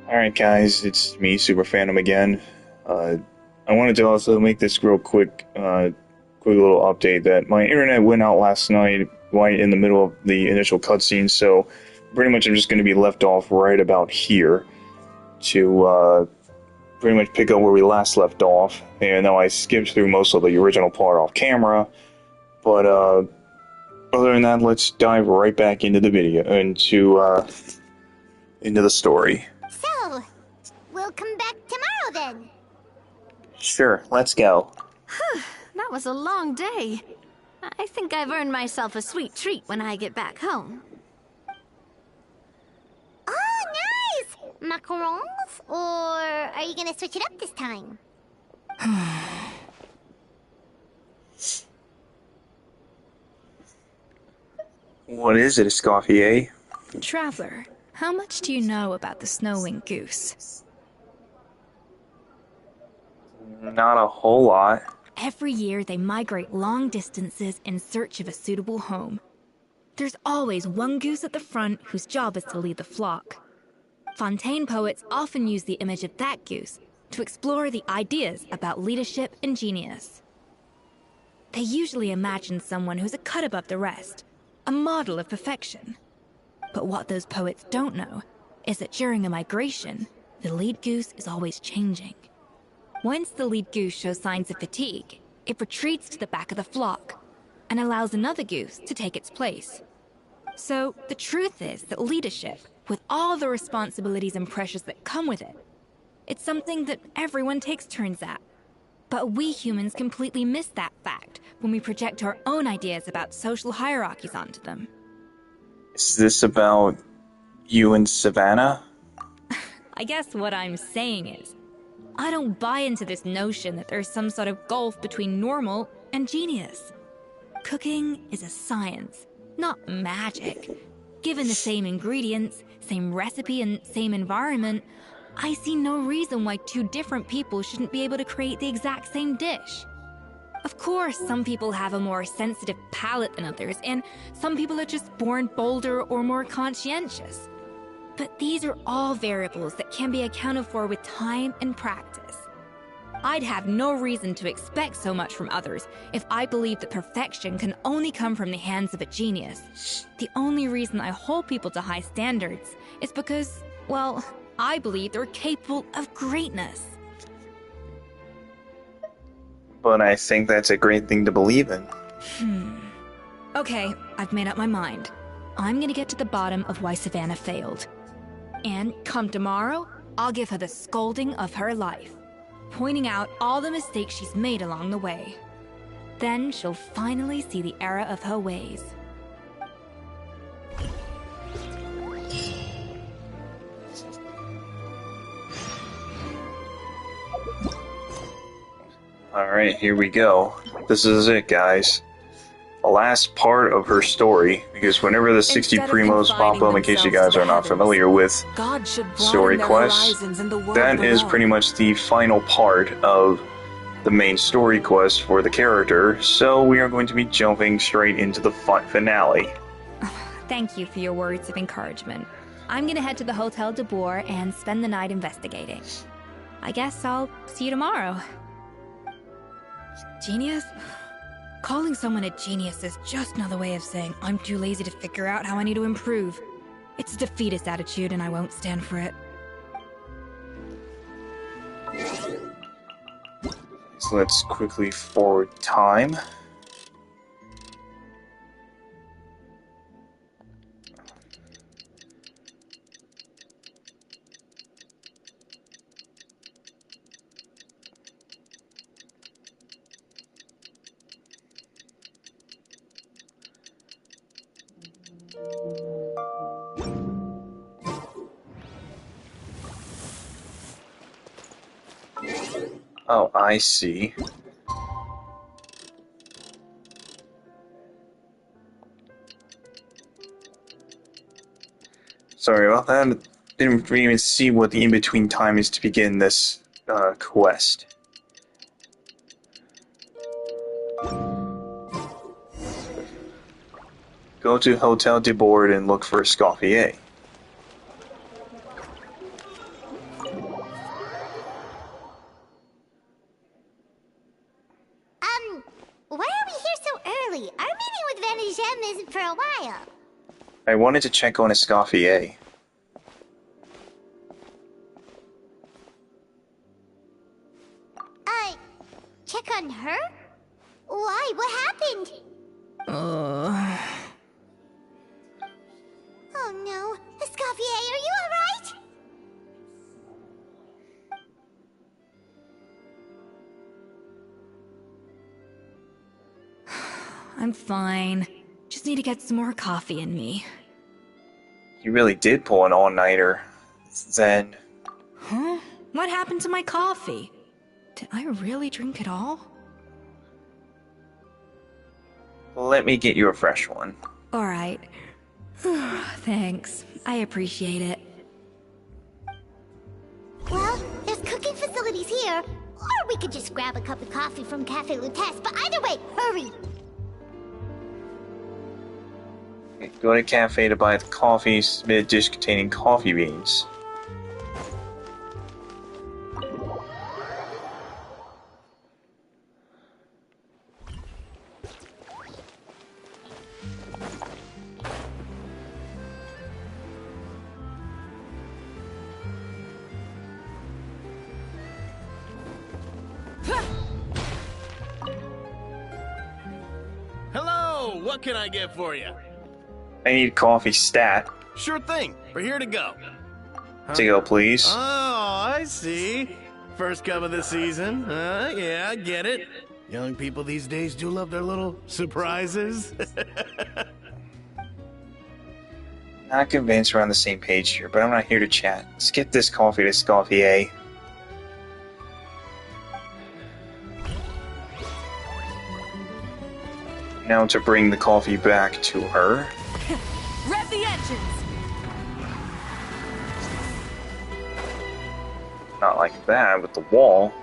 Alright guys, it's me, Super Phantom again. Uh, I wanted to also make this real quick little update that my internet went out last night right in the middle of the initial cutscene, so pretty much I'm just going to be left off right about here to pretty much pick up where we last left off. And now I skipped through most of the original part off camera, but other than that, let's dive right back into the video, into the story. So, we'll come back tomorrow then. Sure, let's go. That was a long day. I think I've earned myself a sweet treat when I get back home. Oh, nice! Macarons? Or are you gonna switch it up this time? What is it, Escoffier? Traveler, how much do you know about the snow-winged goose? Not a whole lot. Every year, they migrate long distances in search of a suitable home. There's always one goose at the front whose job is to lead the flock. Fontaine poets often use the image of that goose to explore the ideas about leadership and genius. They usually imagine someone who's a cut above the rest, a model of perfection. But what those poets don't know is that during a migration, the lead goose is always changing. Once the lead goose shows signs of fatigue, it retreats to the back of the flock and allows another goose to take its place. So the truth is that leadership, with all the responsibilities and pressures that come with it, it's something that everyone takes turns at. But we humans completely miss that fact when we project our own ideas about social hierarchies onto them. Is this about you and Savannah? I guess what I'm saying is, I don't buy into this notion that there's some sort of gulf between normal and genius. Cooking is a science, not magic. Given the same ingredients, same recipe, and same environment, I see no reason why two different people shouldn't be able to create the exact same dish. Of course, some people have a more sensitive palate than others, and some people are just born bolder or more conscientious. But these are all variables that can be accounted for with time and practice. I'd have no reason to expect so much from others if I believed that perfection can only come from the hands of a genius. The only reason I hold people to high standards is because, well, I believe they're capable of greatness. But I think that's a great thing to believe in. Okay, I've made up my mind. I'm gonna get to the bottom of why Savannah failed. And come tomorrow, I'll give her the scolding of her life, pointing out all the mistakes she's made along the way. Then she'll finally see the error of her ways. Alright, here we go. This is it, guys. The last part of her story, because whenever the 60 Instead of primos pop up, in case you guys are not familiar with God should story broaden their quests, horizons in the world that is below. pretty much the final part of the main story quest for the character, so we are going to be jumping straight into the finale. Thank you for your words of encouragement. I'm gonna head to the Hotel de Boer and spend the night investigating. I guess I'll see you tomorrow. Genius? Calling someone a genius is just another way of saying I'm too lazy to figure out how I need to improve. It's a defeatist attitude and I won't stand for it. So let's quickly forward time. Oh, I see. Sorry about that. Didn't even see what the in-between time is to begin this quest. Go to Hotel de Board and look for Escoffier. Why are we here so early? Our meeting with Vanigem isn't for a while. I wanted to check on Escoffier. Check on her? Why? What happened? Oh no. Escoffier, are you alright? I'm fine. Just need to get some more coffee in me. You really did pull an all-nighter. Then... Huh? What happened to my coffee? Did I really drink it all? Let me get you a fresh one. Alright. Thanks. I appreciate it. Well, there's cooking facilities here. Or we could just grab a cup of coffee from Cafe Lutece, but either way, hurry! Go to a cafe to buy the coffee, submit a dish containing coffee beans. Hello, what can I get for you? I need coffee stat. Sure thing, we're here to go. To go, please. Oh, I see. First cup of the season. Yeah, I get it. Young people these days do love their little surprises. Not convinced we're on the same page here, but I'm not here to chat. Let's get this coffee to Escoffier. Now to bring the coffee back to her. Rev the engines! Not like that, with the wall.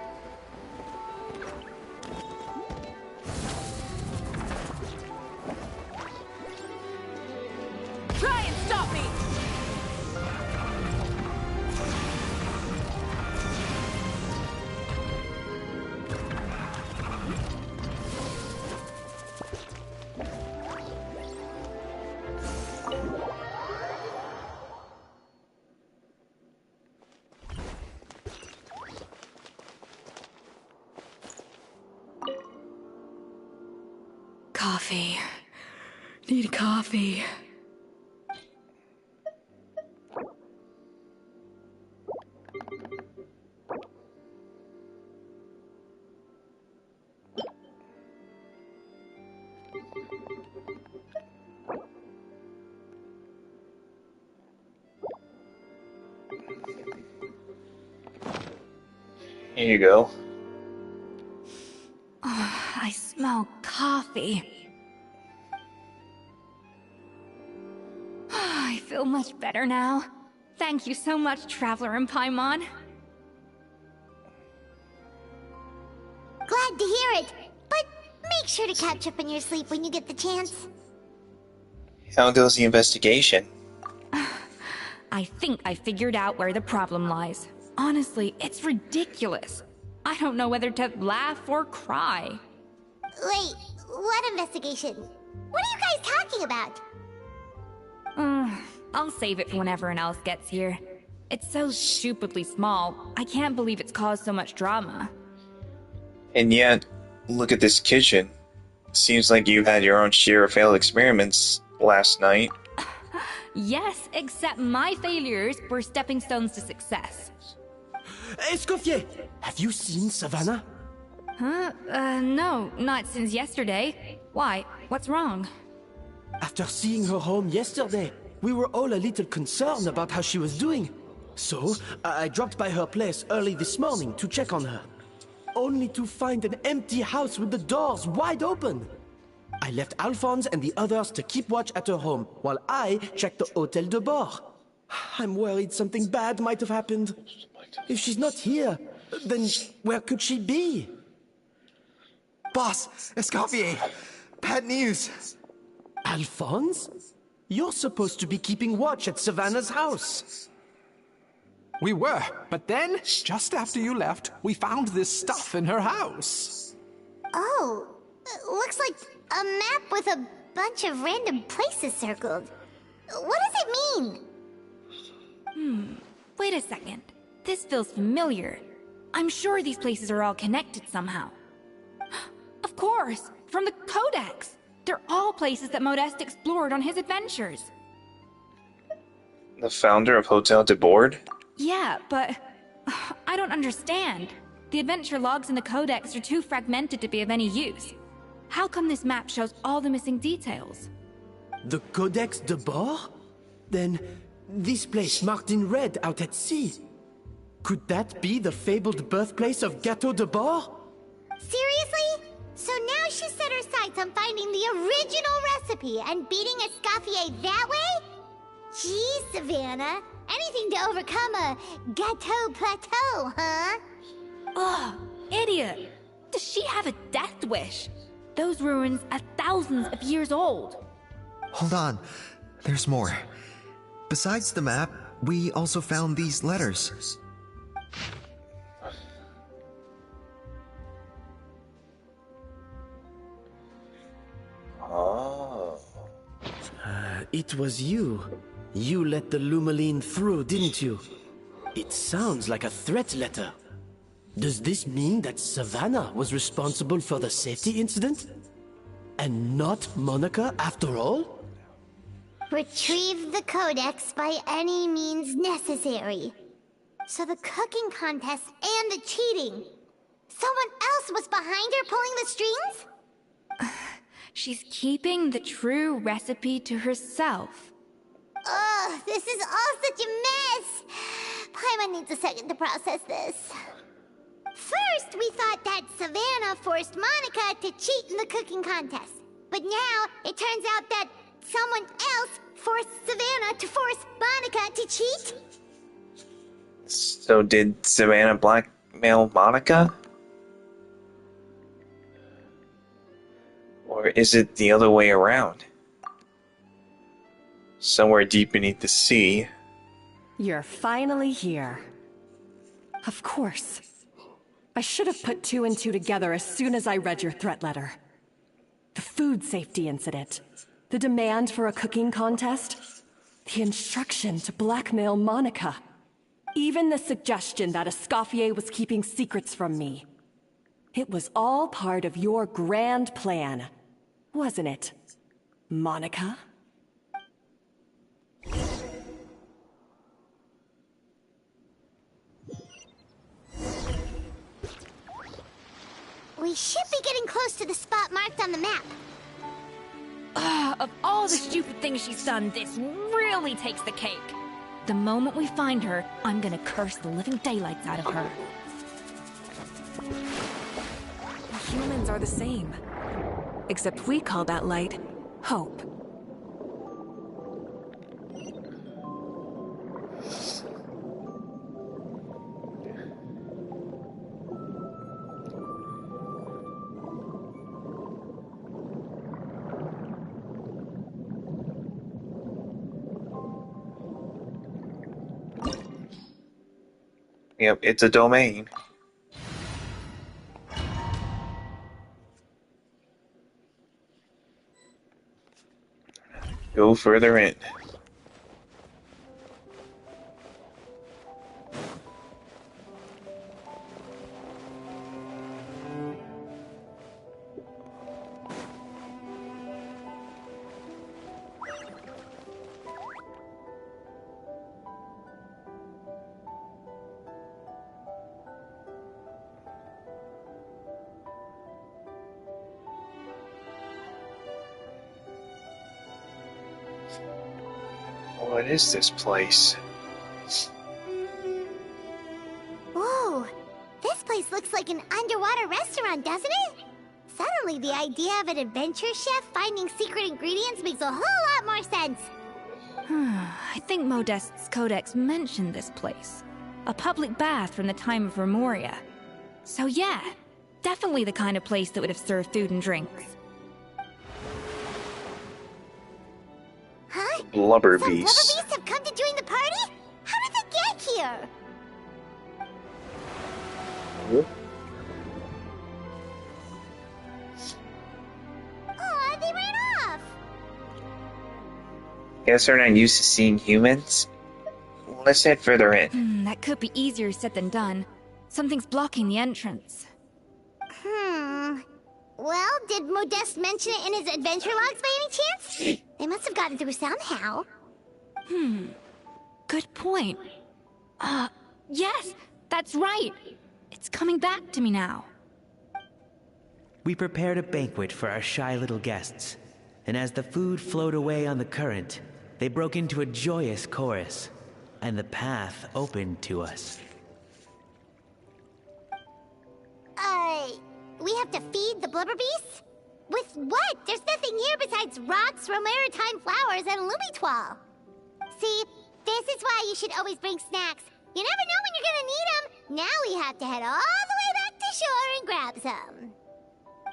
Try and stop me! Coffee. Need coffee. Here you go. I smell coffee. I feel much better now. Thank you so much, Traveler in Paimon. Glad to hear it, but make sure to catch up on your sleep when you get the chance. How goes the investigation? I think I figured out where the problem lies. Honestly, it's ridiculous. I don't know whether to laugh or cry. Wait, what investigation? What are you guys talking about? I'll save it for when everyone else gets here. It's so stupidly small. I can't believe it's caused so much drama. And yet, look at this kitchen. Seems like you had your own share of failed experiments last night. Yes, except my failures were stepping stones to success. Escoffier, have you seen Savannah? Huh? No, not since yesterday. Why? What's wrong? After seeing her home yesterday, we were all a little concerned about how she was doing. So, I dropped by her place early this morning to check on her. Only to find an empty house with the doors wide open. I left Alphonse and the others to keep watch at her home, while I checked the Hôtel de Bord. I'm worried something bad might have happened. If she's not here, then where could she be? Boss, Escoffier, bad news. Alphonse? You're supposed to be keeping watch at Savannah's house. We were, but then, just after you left, we found this stuff in her house. Oh, Looks like a map with a bunch of random places circled. What does it mean? Wait a second. This feels familiar. I'm sure these places are all connected somehow. Of course! From the Codex! They're all places that Modeste explored on his adventures. The founder of Hotel de Board? Yeah, but I don't understand. The adventure logs in the Codex are too fragmented to be of any use. How come this map shows all the missing details? The Codex de Board? Then, this place marked in red out at sea. Could that be the fabled birthplace of Gâteau de Board? Seriously? So now she set her sights on finding the original recipe and beating Escoffier that way? Gee, Savannah. Anything to overcome a Gâteau plateau, huh? Ugh, idiot! Does she have a death wish? Those ruins are thousands of years old. Hold on. There's more. Besides the map, we also found these letters. Oh. It was you. You let the Lumaline through, didn't you? It sounds like a threat letter. Does this mean that Savannah was responsible for the safety incident? And not Monica after all? Retrieve the Codex by any means necessary. So the cooking contest and the cheating. Someone else was behind her pulling the strings? She's keeping the true recipe to herself. Ugh, this is all such a mess. Paimon needs a second to process this. First, we thought that Savannah forced Monica to cheat in the cooking contest. But now, it turns out that someone else forced Savannah to force Monica to cheat? So did Savannah blackmail Monica? Or is it the other way around? Somewhere deep beneath the sea. You're finally here. Of course. I should have put two and two together as soon as I read your threat letter. The food safety incident. The demand for a cooking contest. The instruction to blackmail Monica. Even the suggestion that Escoffier was keeping secrets from me. It was all part of your grand plan, wasn't it, Monica? We should be getting close to the spot marked on the map. Of all the stupid things she's done, this really takes the cake. The moment we find her, I'm gonna curse the living daylights out of her. Humans are the same. Except we call that light hope. Yep, it's a domain. Go further in. What is this place? Whoa, this place looks like an underwater restaurant, doesn't it? Suddenly, the idea of an adventure chef finding secret ingredients makes a whole lot more sense. I think Modeste's Codex mentioned this place. A public bath from the time of Remoria. So yeah, definitely the kind of place that would have served food and drinks. Huh? Blubber Some beasts. blubber beasts have come to join the party? How did they get here? Guess they're not used to seeing humans. Let's head further in. That could be easier said than done. Something's blocking the entrance. Well, did Modeste mention it in his adventure logs by any chance? They must have gotten through somehow. Good point. Yes, that's right. It's coming back to me now. We prepared a banquet for our shy little guests, and as the food flowed away on the current, they broke into a joyous chorus, and the path opened to us. We have to feed the blubber beasts? With what? There's nothing here besides rocks, romaritime flowers, and lumitoile. See, this is why you should always bring snacks. You never know when you're gonna need them. Now we have to head all the way back to shore and grab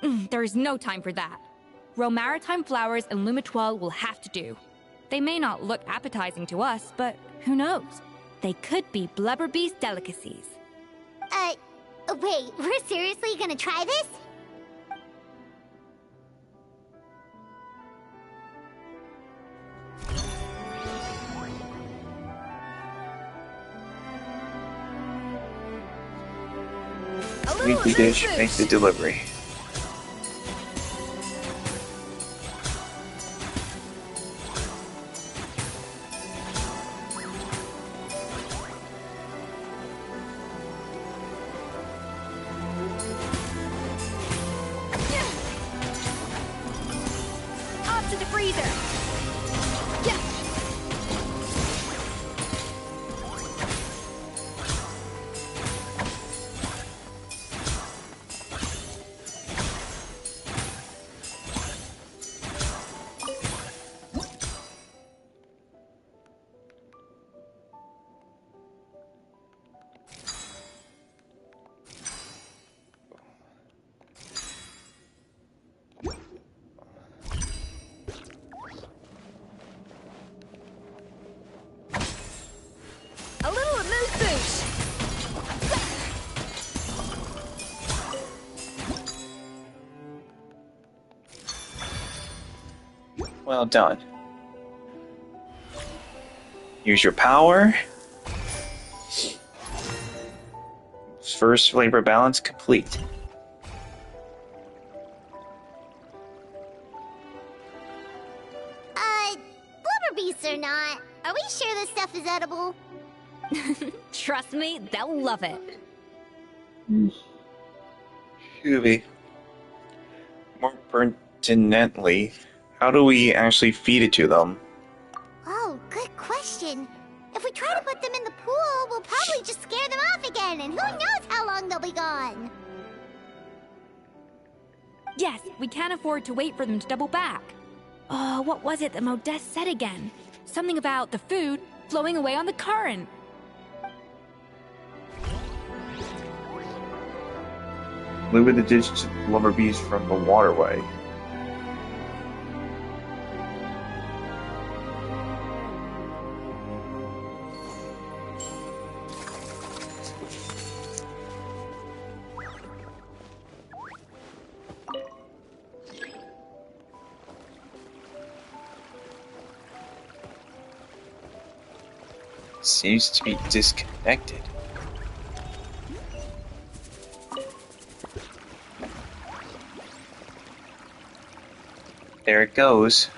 some. There's no time for that. Romaritime flowers and lumitoile will have to do. They may not look appetizing to us, but who knows? They could be blubber beast delicacies. Wait, we're seriously gonna try this? Weekly dish, make the delivery. Off to the freezer! Yeah! A little amuse bouche! Well done. Use your power. First flavor balance complete. Blubber beasts or not, are we sure this stuff is edible? Trust me, they'll love it. Scooby. More pertinently, how do we actually feed it to them? Oh, good question. If we try to put them in the pool, we'll probably just scare them off again, and who knows how long they'll be gone. Yes, we can't afford to wait for them to double back. What was it that Modeste said again? Something about the food flowing away on the current. Deliver the dish to the blubber beast from the waterway. Seems to be disconnected. There it goes.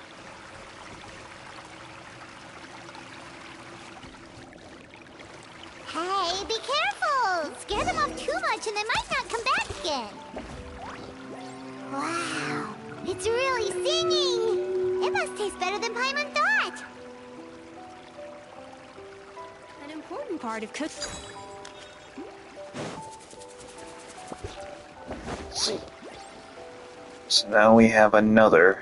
Hey, be careful! Scare them off too much and they might not come back again. Wow, it's really singing! It must taste better than Paimon thought! An important part of cooking. So now we have another.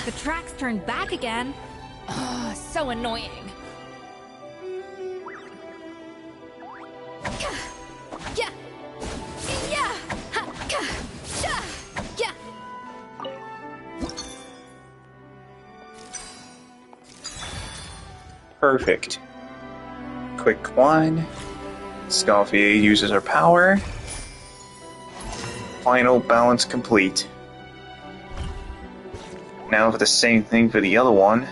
The tracks turned back again. So annoying. Yeah. Yeah. Yeah. Perfect. Quick one. Escoffier uses her power. Final balance complete. Now for the same thing for the other one.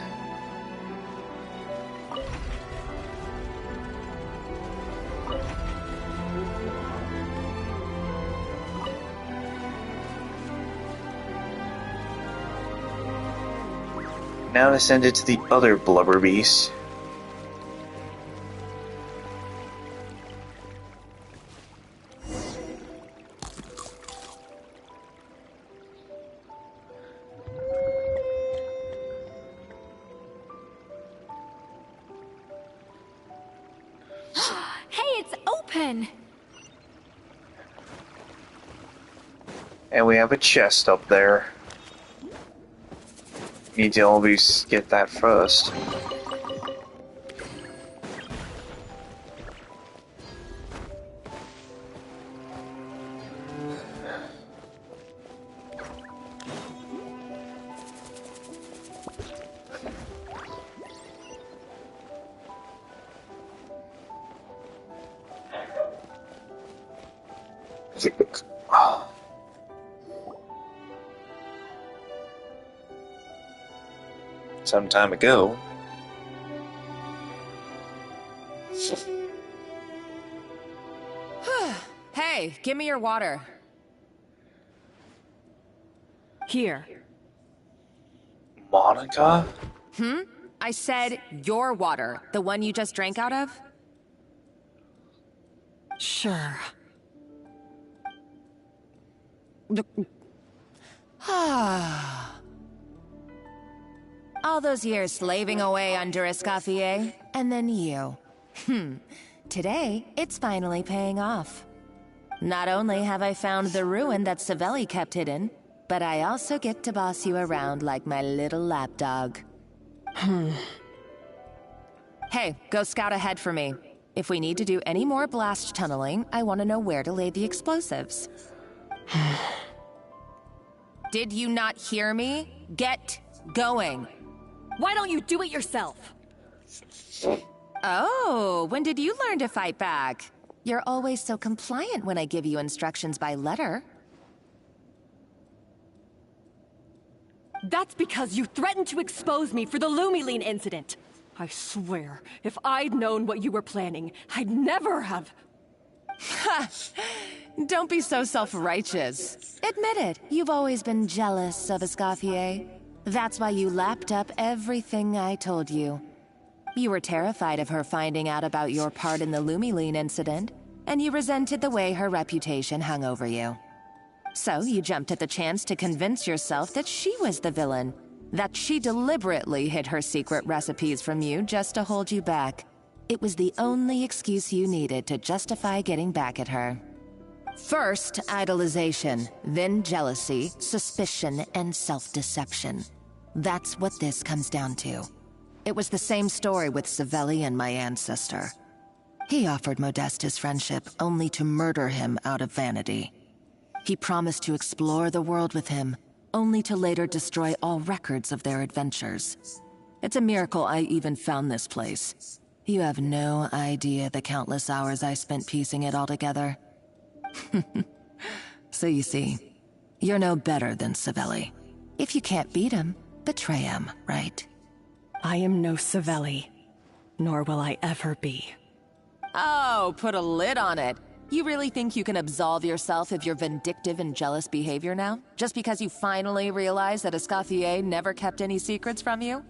Now to send it to the other blubber beast. Hey, it's open! And we have a chest up there. Need to always get that first. Some time ago. Hey, give me your water. Here. Monica? I said your water, the one you just drank out of? Sure. All those years slaving away under Escoffier, and then you. Today, it's finally paying off. Not only have I found the ruin that Savelli kept hidden, but I also get to boss you around like my little lapdog. Hey, go scout ahead for me. If we need to do any more blast tunneling, I want to know where to lay the explosives. Did you not hear me? Get going. Why don't you do it yourself? Oh, when did you learn to fight back? You're always so compliant when I give you instructions by letter. That's because you threatened to expose me for the Lumiline incident. I swear, if I'd known what you were planning, I'd never have... Ha! Don't be so self-righteous. Admit it, you've always been jealous of Escoffier. That's why you lapped up everything I told you. You were terrified of her finding out about your part in the Lumiline incident, and you resented the way her reputation hung over you. So you jumped at the chance to convince yourself that she was the villain, that she deliberately hid her secret recipes from you just to hold you back. It was the only excuse you needed to justify getting back at her. First, idolization, then jealousy, suspicion, and self-deception. That's what this comes down to. It was the same story with Savelli and my ancestor. He offered Modeste his friendship only to murder him out of vanity. He promised to explore the world with him, only to later destroy all records of their adventures. It's a miracle I even found this place. You have no idea the countless hours I spent piecing it all together. So you see, you're no better than Savelli. If you can't beat him, betray him, right? I am no Savelli, nor will I ever be. Oh, put a lid on it. You really think you can absolve yourself of your vindictive and jealous behavior now? Just because you finally realize that Escoffier never kept any secrets from you?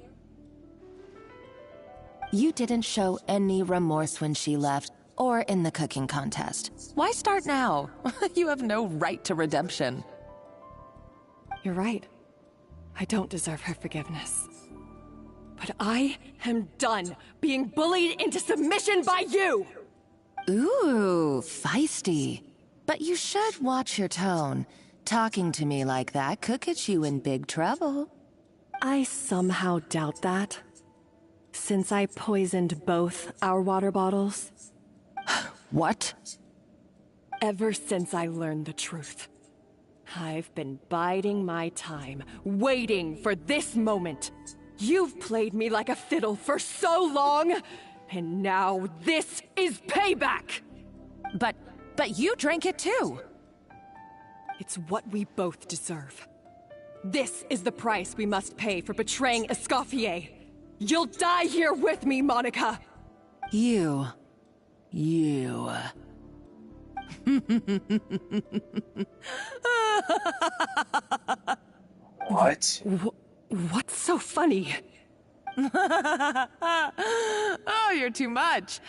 You didn't show any remorse when she left, or in the cooking contest. Why start now? You have no right to redemption. You're right. I don't deserve her forgiveness. But I am done being bullied into submission by you! Ooh, feisty. But you should watch your tone. Talking to me like that could get you in big trouble. I somehow doubt that. Since I poisoned both our water bottles. What? Ever since I learned the truth, I've been biding my time, waiting for this moment. You've played me like a fiddle for so long, and now this is payback! But you drank it too! It's what we both deserve. This is the price we must pay for betraying Escoffier. You'll die here with me, Monica! You. What? What's so funny? Oh, you're too much.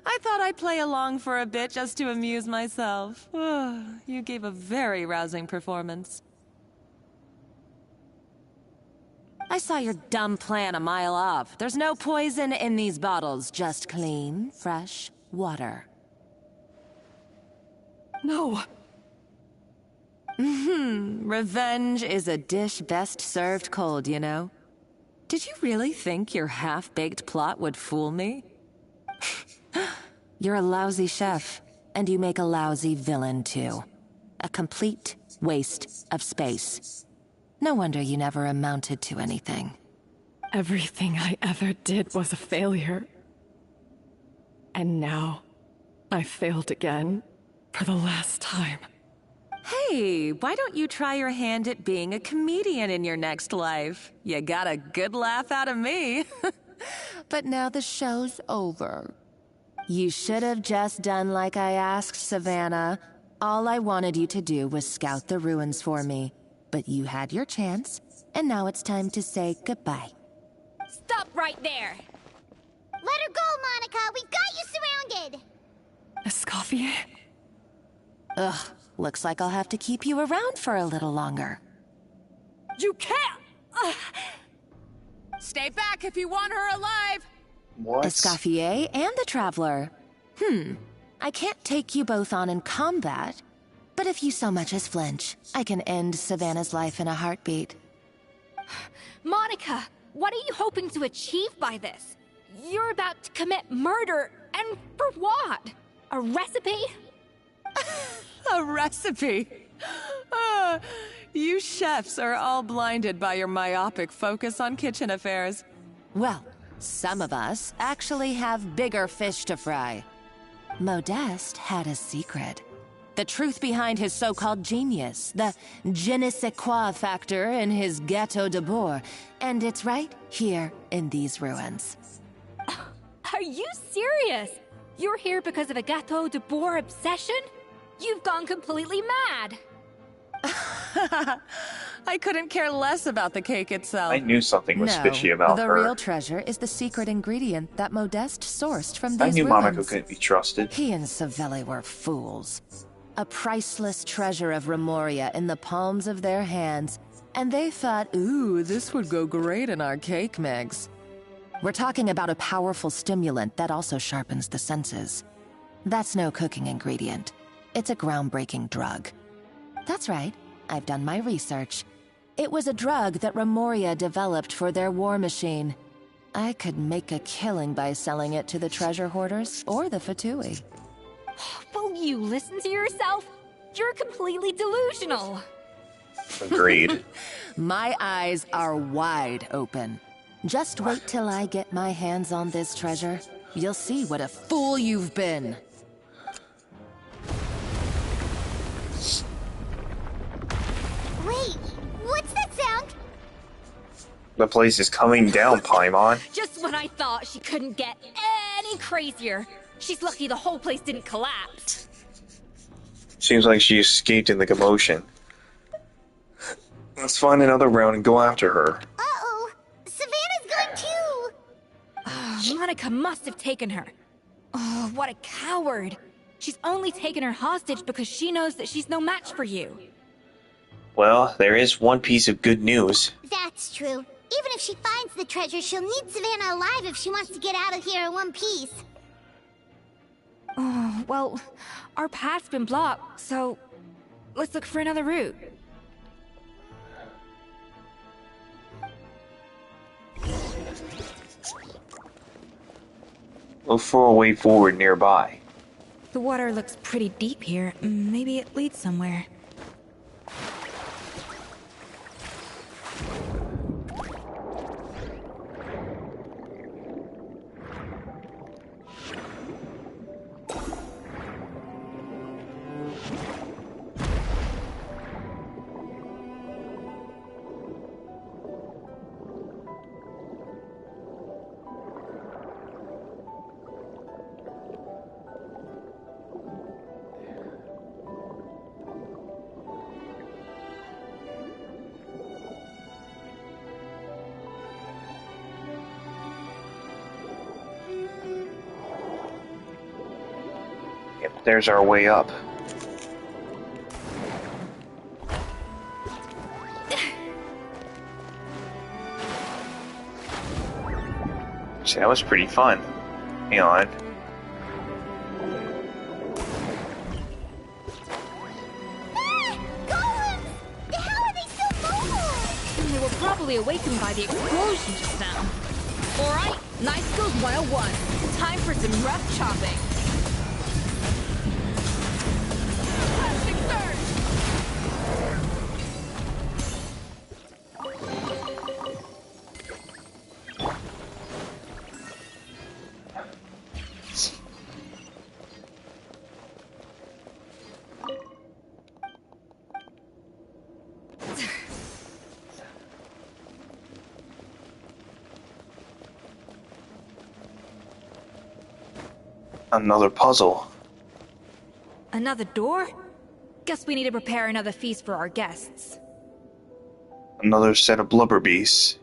I thought I'd play along for a bit just to amuse myself. You gave a very rousing performance. I saw your dumb plan a mile off. There's no poison in these bottles, just clean, fresh water. No. Revenge is a dish best served cold, you know? Did you really think your half-baked plot would fool me? You're a lousy chef, and you make a lousy villain, too. A complete waste of space. No wonder you never amounted to anything. Everything I ever did was a failure. And now, I failed again, for the last time. Hey, why don't you try your hand at being a comedian in your next life? You got a good laugh out of me. But now the show's over. You should have just done like I asked, Savannah. All I wanted you to do was scout the ruins for me. But you had your chance, and now it's time to say goodbye. Stop right there! Let her go, Monica! We've got you surrounded! Escoffier? Ugh, looks like I'll have to keep you around for a little longer. You can't! Stay back if you want her alive! What? Escoffier and the Traveler. I can't take you both on in combat, but if you so much as flinch, I can end Savannah's life in a heartbeat. Monica, what are you hoping to achieve by this? You're about to commit murder, and for what? A recipe? A recipe? You chefs are all blinded by your myopic focus on kitchen affairs. Well, some of us actually have bigger fish to fry. Modeste had a secret. The truth behind his so-called genius, the je ne sais quoi factor in his Gâteau de Bourg, and it's right here in these ruins. Are you serious? You're here because of a Gâteau de Bourg obsession? You've gone completely mad! I couldn't care less about the cake itself. I knew something was No, fishy about the her. real treasure is the secret ingredient that Modeste sourced from these I knew ruins. Monaco couldn't be trusted. He and Savelli were fools. A priceless treasure of Remoria in the palms of their hands, and they thought, ooh, this would go great in our cake mix. We're talking about a powerful stimulant that also sharpens the senses. That's no cooking ingredient. It's a groundbreaking drug. That's right, I've done my research. It was a drug that Remoria developed for their war machine. I could make a killing by selling it to the treasure hoarders or the Fatui. Will you listen to yourself? You're completely delusional. Agreed. My eyes are wide open. Just wait till I get my hands on this treasure. You'll see what a fool you've been. Wait, what's that sound? The place is coming down, Paimon. Just when I thought she couldn't get any crazier. She's lucky the whole place didn't collapse. Seems like she escaped in the commotion. Let's find another round and go after her. Uh-oh, Savannah's gone too! Monica must have taken her. Oh, what a coward. She's only taken her hostage because she knows that she's no match for you. Well, there is one piece of good news. That's true. Even if she finds the treasure, she'll need Savannah alive if she wants to get out of here in one piece. Oh, well, our path's been blocked, so let's look for another route. Look for a way forward nearby. The water looks pretty deep here. Maybe it leads somewhere. there's our way up. See, that was pretty fun. Hang on. They were probably awakened by the explosion just now. Alright, Night Skills 101. Time for some rough chopping. Plastic surge! Another puzzle. Another door? Guess we need to prepare another feast for our guests. Another set of blubber beasts.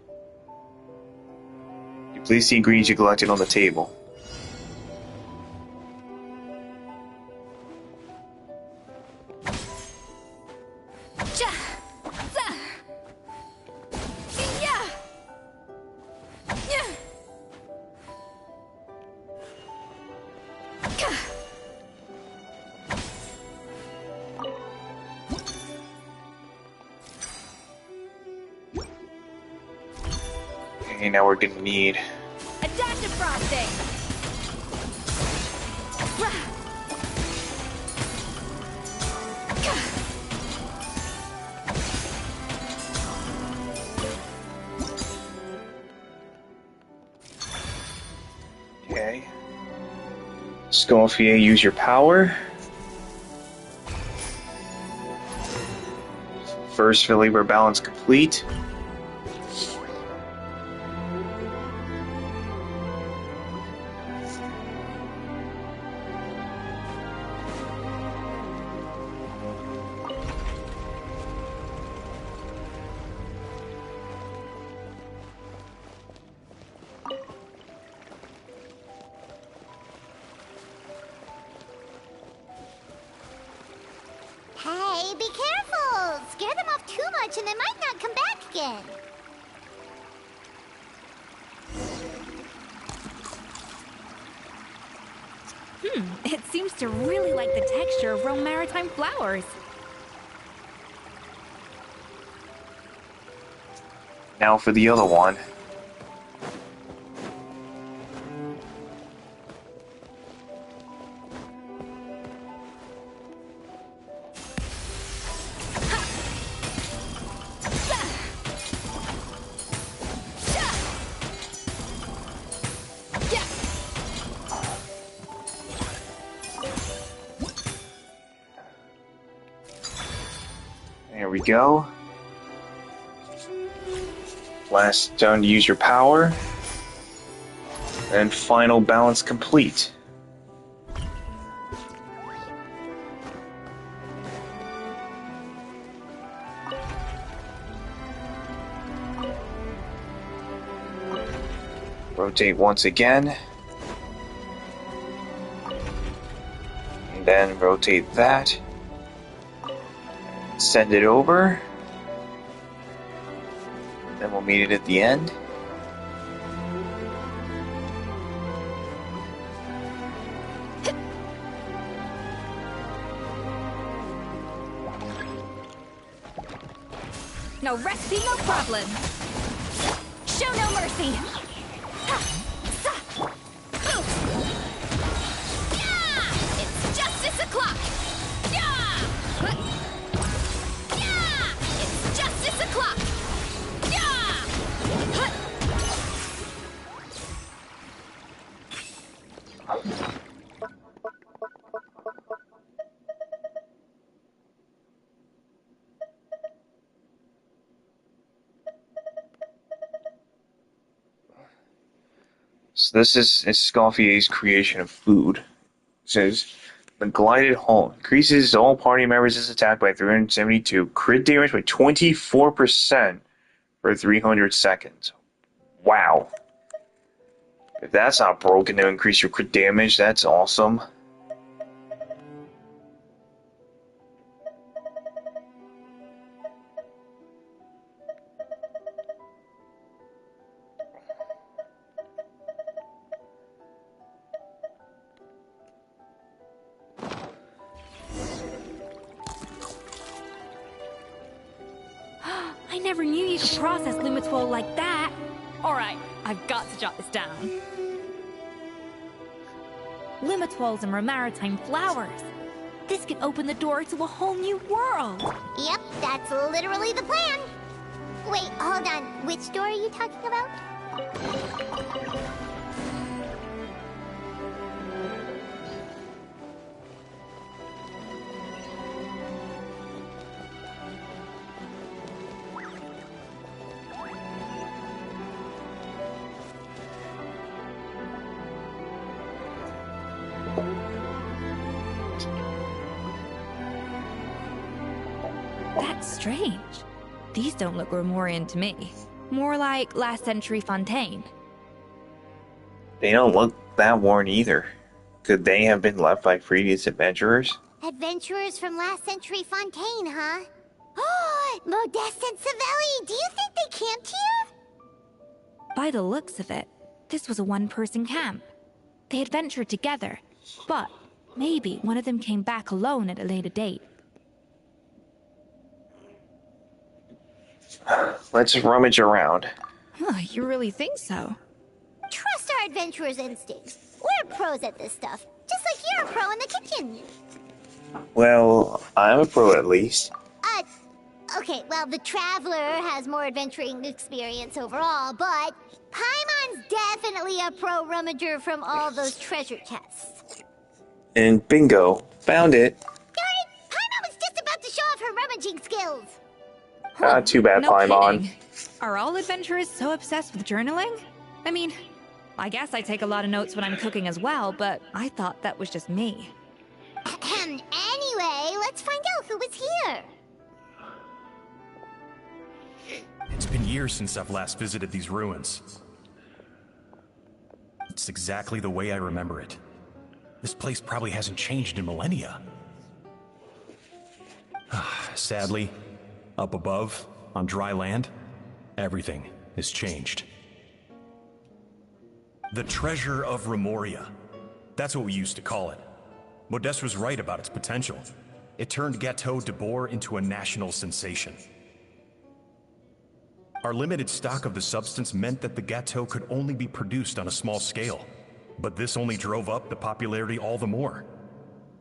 You place the ingredients you collected on the table. Okay, now we're gonna need A dash of frosting! Okay. Escoffier, use your power. First labor balance complete. Hey, be careful! Scare them off too much and they might not come back again. It seems to really like the texture of Rome Maritime flowers. Now for the other one. There we go. Last turn to use your power. And final balance complete. Rotate once again. And then rotate that. Send it over. Then we'll meet it at the end. No recipe, no problem. Show no mercy. It's justice o'clock! It's justice o'clock! So this is Escoffier's creation of food. It says, the glided home increases all party members' attack by 372, crit damage by 24% for 300 seconds. Wow. If that's not broken to increase your crit damage, that's awesome. never knew you could process Lumitwol like that. Alright, I've got to jot this down. Lumitwols and Romaritime flowers. This could open the door to a whole new world. Yep, that's literally the plan. Wait, hold on. Which door are you talking about? That's strange. These don't look Romorian to me. More like last century Fontaine. They don't look that worn either. Could they have been left by previous adventurers? Adventurers from last century Fontaine, huh? Oh, Modeste and Savelli, do you think they camped here? By the looks of it, this was a one-person camp. They adventured together, but maybe one of them came back alone at a later date. Let's rummage around. Huh, you really think so? Trust our adventurers' instincts. We're pros at this stuff, just like you're a pro in the kitchen. Well, I'm a pro at least. Okay, well, the Traveler has more adventuring experience overall, but Paimon's definitely a pro rummager from all those treasure chests. And bingo, found it. Darn it! Paimon was just about to show off her rummaging skills. Too bad, No Paimon. kidding. Are all adventurers so obsessed with journaling? I mean, I guess I take a lot of notes when I'm cooking as well, but I thought that was just me. Anyway, let's find out who was here. It's been years since I've last visited these ruins. It's exactly the way I remember it. This place probably hasn't changed in millennia. Sadly, up above, on dry land, everything has changed. The treasure of Remoria. That's what we used to call it. Modeste was right about its potential. It turned Gâteau de Bourg into a national sensation. Our limited stock of the substance meant that the gâteau could only be produced on a small scale. But this only drove up the popularity all the more.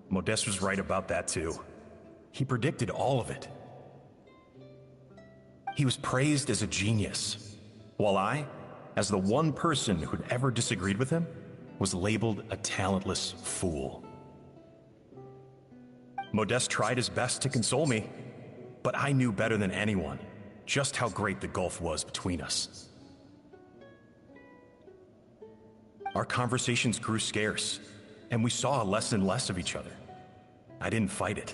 Modeste was right about that too. He predicted all of it. He was praised as a genius, while I, as the one person who'd ever disagreed with him, was labeled a talentless fool. Modeste tried his best to console me, but I knew better than anyone just how great the gulf was between us. Our conversations grew scarce, and we saw less and less of each other. I didn't fight it.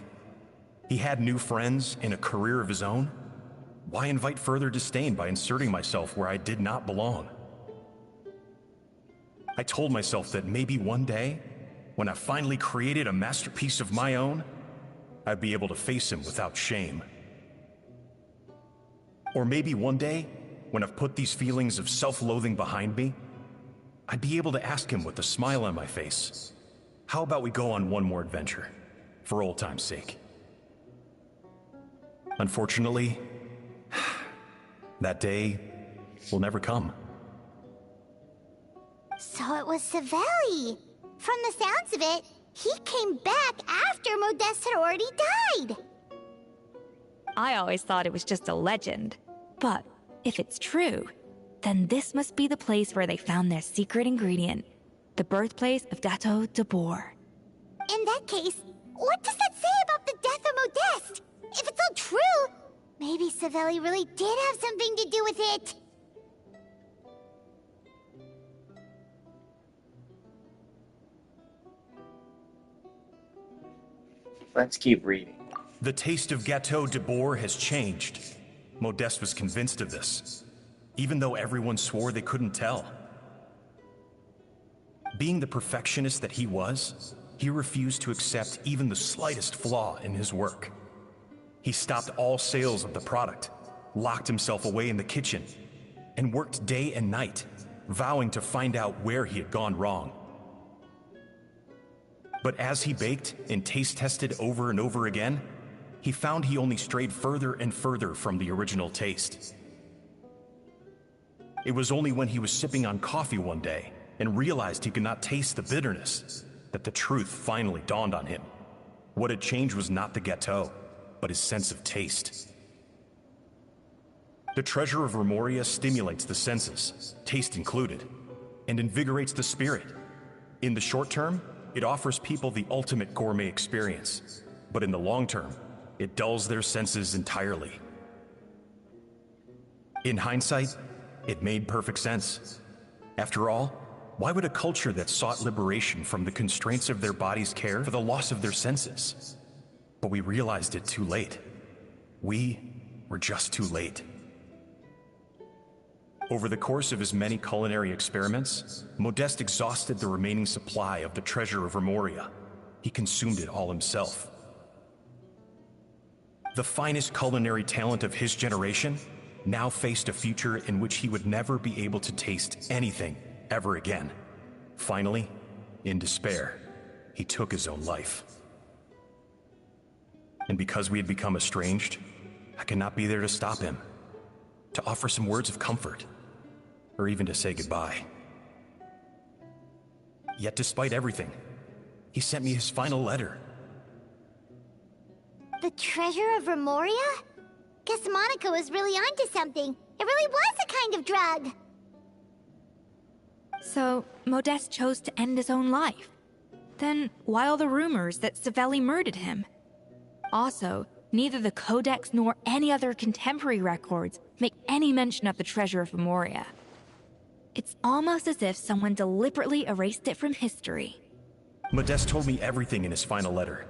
He had new friends and a career of his own. Why invite further disdain by inserting myself where I did not belong? I told myself that maybe one day, when I finally created a masterpiece of my own, I'd be able to face him without shame. Or maybe one day, when I've put these feelings of self-loathing behind me, I'd be able to ask him with a smile on my face, how about we go on one more adventure, for old time's sake? Unfortunately, that day will never come. So it was Savelli. From the sounds of it, he came back after Modeste had already died. I always thought it was just a legend. But if it's true, then this must be the place where they found their secret ingredient, the birthplace of Gâteau de Bourg. In that case, what does that say about the death of Modeste? If it's all true, maybe Savelli really did have something to do with it. Let's keep reading. The taste of Gâteau de Bourg has changed. Modeste was convinced of this, even though everyone swore they couldn't tell. Being the perfectionist that he was, he refused to accept even the slightest flaw in his work. He stopped all sales of the product, locked himself away in the kitchen, and worked day and night, vowing to find out where he had gone wrong. But as he baked and taste tested over and over again, he found he only strayed further and further from the original taste. It was only when he was sipping on coffee one day and realized he could not taste the bitterness that the truth finally dawned on him. What had changed was not the gâteau, but his sense of taste. The treasure of Remoria stimulates the senses, taste included, and invigorates the spirit. In the short term, it offers people the ultimate gourmet experience, but in the long term, it dulls their senses entirely. In hindsight, it made perfect sense. After all, why would a culture that sought liberation from the constraints of their bodies care for the loss of their senses? But we realized it too late. We were just too late. Over the course of his many culinary experiments, Modeste exhausted the remaining supply of the treasure of Remoria. He consumed it all himself. The finest culinary talent of his generation now faced a future in which he would never be able to taste anything ever again. Finally, in despair, he took his own life. And because we had become estranged, I could not be there to stop him, to offer some words of comfort, or even to say goodbye. Yet despite everything, he sent me his final letter. The treasure of Remoria? Guess Monica was really onto something. It really was a kind of drug. So, Modeste chose to end his own life. Then, why all the rumors that Savelli murdered him? Also, neither the Codex nor any other contemporary records make any mention of the treasure of Remoria. It's almost as if someone deliberately erased it from history. Modeste told me everything in his final letter.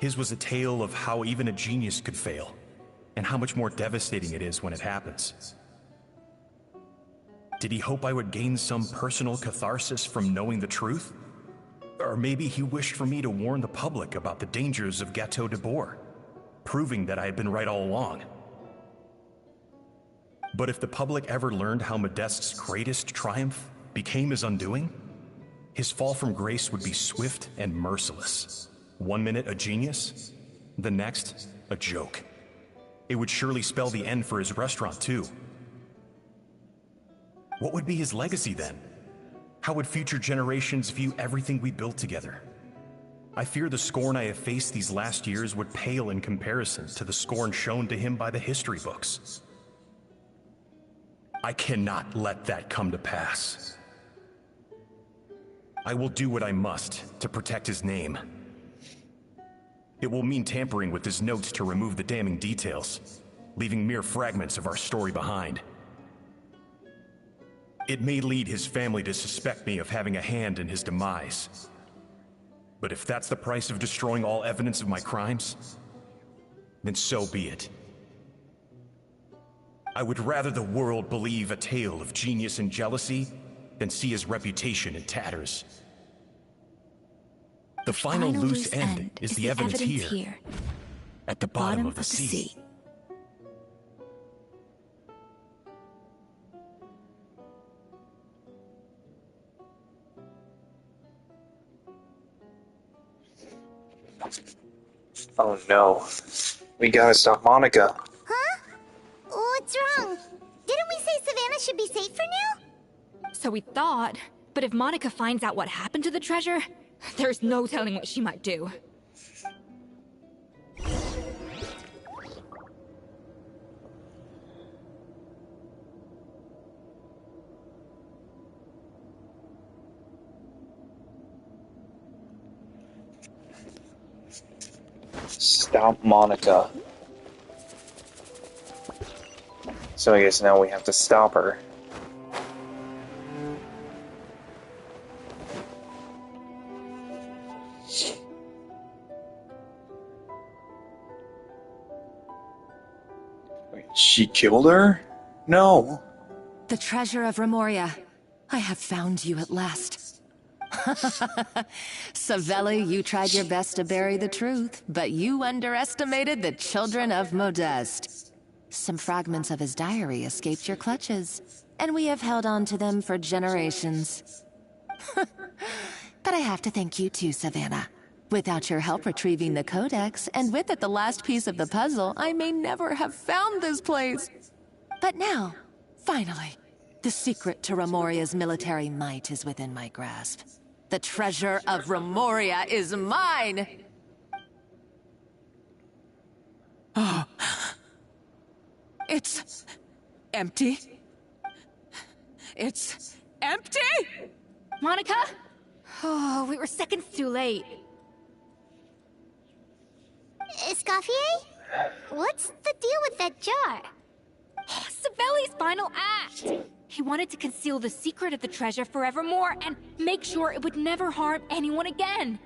His was a tale of how even a genius could fail, and how much more devastating it is when it happens. Did he hope I would gain some personal catharsis from knowing the truth? Or maybe he wished for me to warn the public about the dangers of Gâteau de Bourg, proving that I had been right all along. But if the public ever learned how Modeste's greatest triumph became his undoing, his fall from grace would be swift and merciless. 1 minute a genius, the next a joke. It would surely spell the end for his restaurant too. What would be his legacy then? How would future generations view everything we built together? I fear the scorn I have faced these last years would pale in comparison to the scorn shown to him by the history books. I cannot let that come to pass. I will do what I must to protect his name. It will mean tampering with his notes to remove the damning details, leaving mere fragments of our story behind. It may lead his family to suspect me of having a hand in his demise. But if that's the price of destroying all evidence of my crimes, then so be it. I would rather the world believe a tale of genius and jealousy than see his reputation in tatters. The final loose end is the evidence here, at the bottom of the sea. Oh no. We gotta stop Monica. Huh? What's wrong? Didn't we say Savannah should be safe for now? So we thought, but if Monica finds out what happened to the treasure, there's no telling what she might do. Stop Monica. So I guess now we have to stop her. Wait, she killed her? No. The treasure of Remoria. I have found you at last. Savelli, you tried your best to bury the truth, but you underestimated the children of Modeste. Some fragments of his diary escaped your clutches, and we have held on to them for generations. But I have to thank you too, Savannah. Without your help retrieving the codex, and with it the last piece of the puzzle, I may never have found this place. But now, finally, the secret to Remoria's military might is within my grasp. The treasure of Remoria is mine! Oh. It's empty. It's empty? Monica? Oh, we were seconds too late. Escoffier? What's the deal with that jar? Savelli's final act! He wanted to conceal the secret of the treasure forevermore and make sure it would never harm anyone again.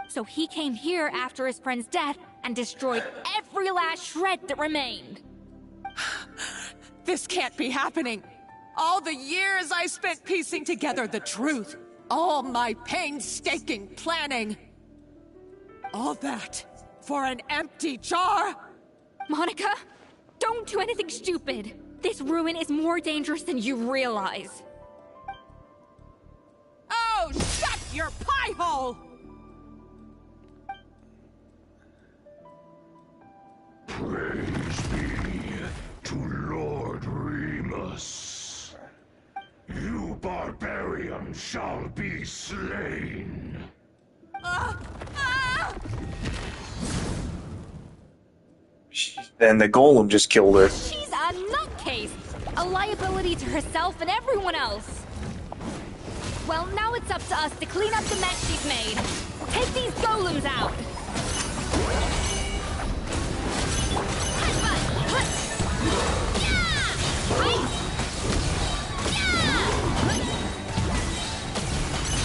So he came here after his friend's death and destroyed every last shred that remained. This can't be happening. All the years I spent piecing together the truth. All my painstaking planning. All that for an empty jar? Monica, don't do anything stupid. This ruin is more dangerous than you realize. Oh, shut your pie hole! Praise be to Lord Remus. You barbarian shall be slain. Then the golem just killed her. She's a nutcase! A liability to herself and everyone else. Well, now it's up to us to clean up the mess she's made. Take these golems out!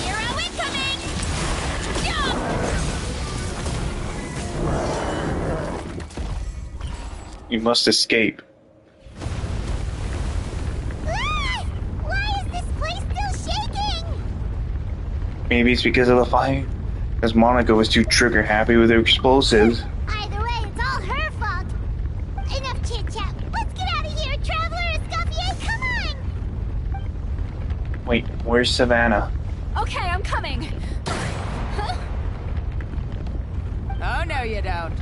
Hero incoming! You must escape. Why is this place still shaking? Maybe it's because of the fire. Because Monica was too trigger happy with her explosives. Either way, it's all her fault. Enough chit-chat. Let's get out of here, Traveler Escoffier, come on! Wait, where's Savannah? Okay, I'm coming. Huh? Oh, no you don't.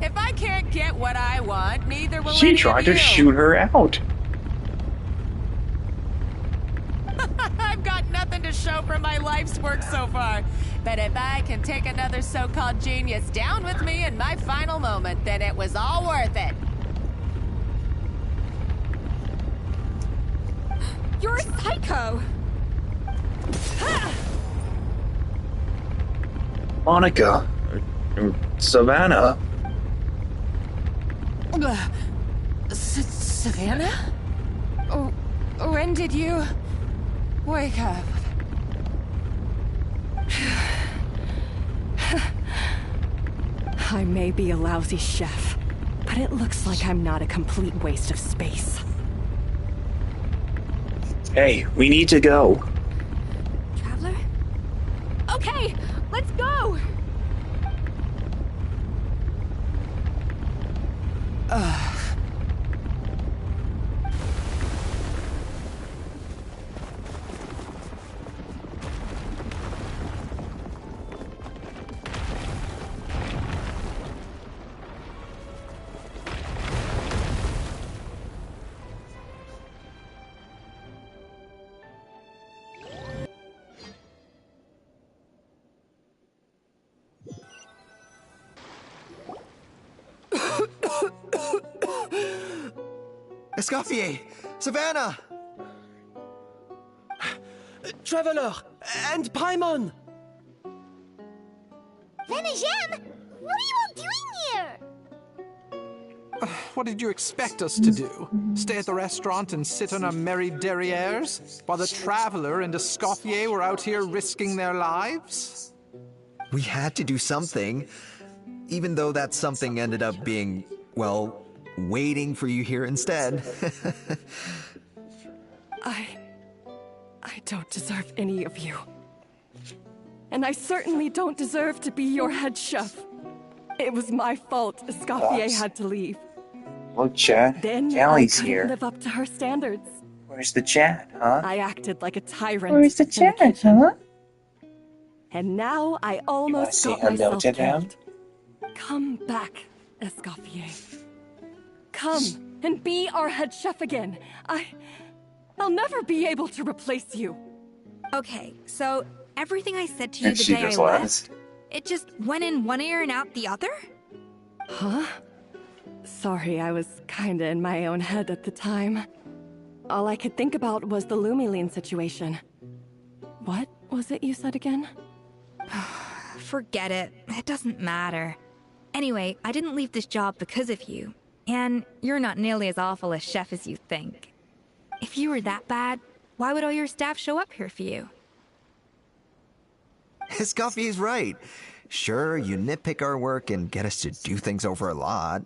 If I can't get what I want, neither will She any tried of to you. shoot her out. I've got nothing to show for my life's work so far. But if I can take another so-called genius down with me in my final moment, then it was all worth it. You're a psycho! Monica. Or Savannah. Savannah? Oh, when did you wake up? I may be a lousy chef, but it looks like I'm not a complete waste of space. Hey, we need to go. Traveler? Okay, let's go! Escoffier! Savannah! Traveler! And Paimon! Venejem, what are you all doing here? What did you expect us to do? Stay at the restaurant and sit on our merry derrieres while the Traveler and Escoffier were out here risking their lives? We had to do something, even though that something ended up being, well, waiting for you here instead. I don't deserve any of you. And I certainly don't deserve to be your head chef. It was my fault Escoffier had to leave. Look, Chad. Then Callie's I couldn't here. live up to her standards. Where's the Chad, huh? I acted like a tyrant. Where's the in Chad, kitchen. huh? And now I almost say got hello myself to them? killed. Come back, Escoffier. Come and be our head chef again. I'll never be able to replace you. Okay, so everything I said to you And the she day I just laughs. left, it just went in one ear and out the other? Huh? Sorry, I was kinda in my own head at the time. All I could think about was the Lumiline situation. What was it you said again? Forget it. It doesn't matter. Anyway, I didn't leave this job because of you. And you're not nearly as awful a chef as you think. If you were that bad, why would all your staff show up here for you? Escoffier's right. Sure, you nitpick our work and get us to do things over a lot.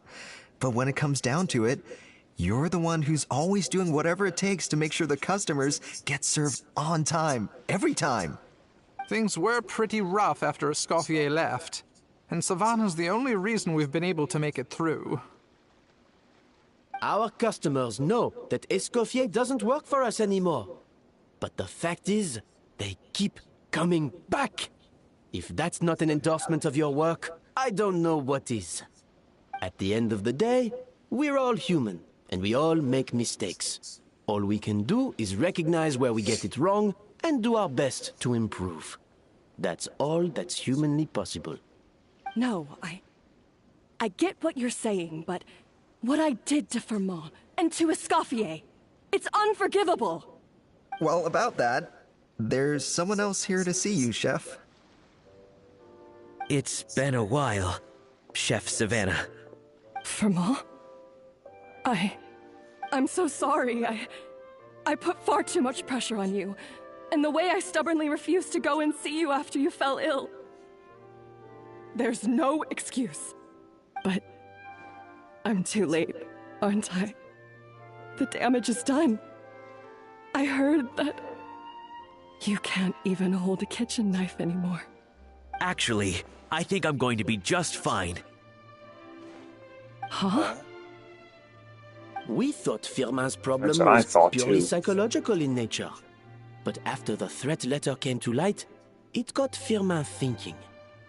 But when it comes down to it, you're the one who's always doing whatever it takes to make sure the customers get served on time, every time. Things were pretty rough after Escoffier left, and Savannah's the only reason we've been able to make it through. Our customers know that Escoffier doesn't work for us anymore. But the fact is, they keep coming back. If that's not an endorsement of your work, I don't know what is. At the end of the day, we're all human, and we all make mistakes. All we can do is recognize where we get it wrong and do our best to improve. That's all that's humanly possible. No, I get what you're saying, but what I did to Firmin and to Escoffier, it's unforgivable. Well, about that, there's someone else here to see you, Chef. It's been a while, Chef Savannah. Firmin? I'm so sorry. I put far too much pressure on you. And the way I stubbornly refused to go and see you after you fell ill. There's no excuse. But I'm too late, aren't I? The damage is done. I heard that you can't even hold a kitchen knife anymore. Actually, I think I'm going to be just fine. Huh? We thought Firmin's problem That's what I was thought, purely too. psychological in nature. But after the threat letter came to light, it got Firmin thinking.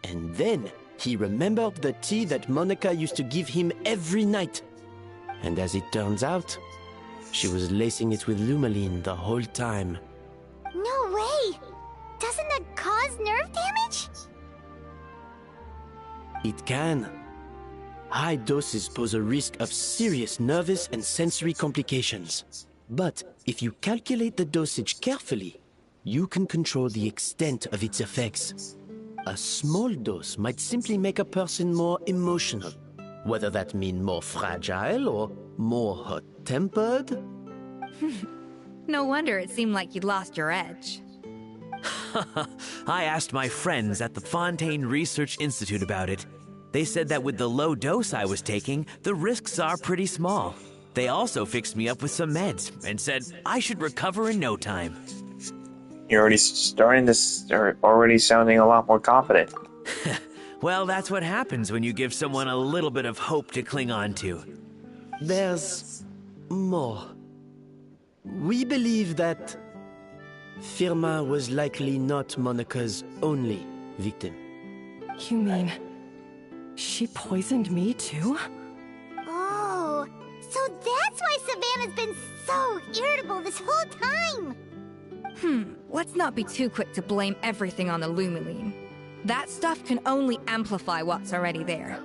And then he remembered the tea that Monica used to give him every night. And as it turns out, she was lacing it with Lumiline the whole time. No way! Doesn't that cause nerve damage? It can. High doses pose a risk of serious nervous and sensory complications. But if you calculate the dosage carefully, you can control the extent of its effects. A small dose might simply make a person more emotional, whether that means more fragile or more hot-tempered. No wonder it seemed like you'd lost your edge. I asked my friends at the Fontaine Research Institute about it. They said that with the low dose I was taking, the risks are pretty small. They also fixed me up with some meds and said I should recover in no time. You're already already sounding a lot more confident. Well, that's what happens when you give someone a little bit of hope to cling on to. There's more. We believe that Firmin was likely not Monica's only victim. You mean she poisoned me too? Oh, so that's why Savannah's been so irritable this whole time! Let's not be too quick to blame everything on the Lumiline. That stuff can only amplify what's already there.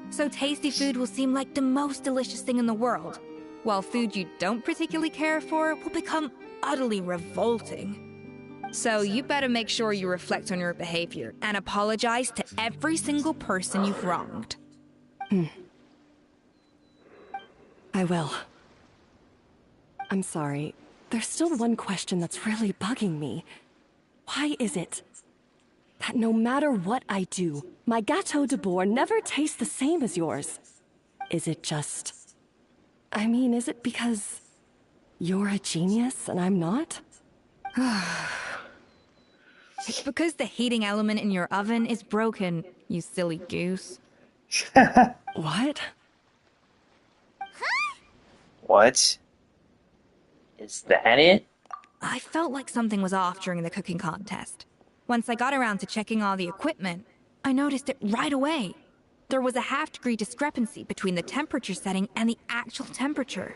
So tasty food will seem like the most delicious thing in the world, while food you don't particularly care for will become utterly revolting. So you better make sure you reflect on your behavior and apologize to every single person you've wronged. I will. I'm sorry. There's still one question that's really bugging me. Why is it that no matter what I do, my Gâteau de Bourg never tastes the same as yours? Is it just... I mean, is it because you're a genius and I'm not? It's because the heating element in your oven is broken, you silly goose. What? What? Is that it? I felt like something was off during the cooking contest. Once I got around to checking all the equipment, I noticed it right away. There was a half-degree discrepancy between the temperature setting and the actual temperature.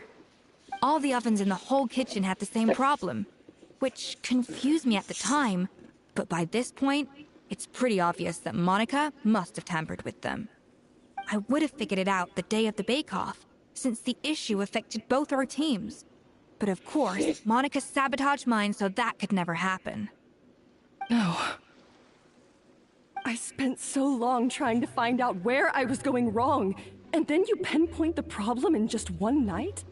All the ovens in the whole kitchen had the same problem, which confused me at the time, but by this point, it's pretty obvious that Monica must have tampered with them. I would have figured it out the day of the bake-off, since the issue affected both our teams. But of course, Monica sabotaged mine so that could never happen. No. I spent so long trying to find out where I was going wrong, and then you pinpoint the problem in just one night?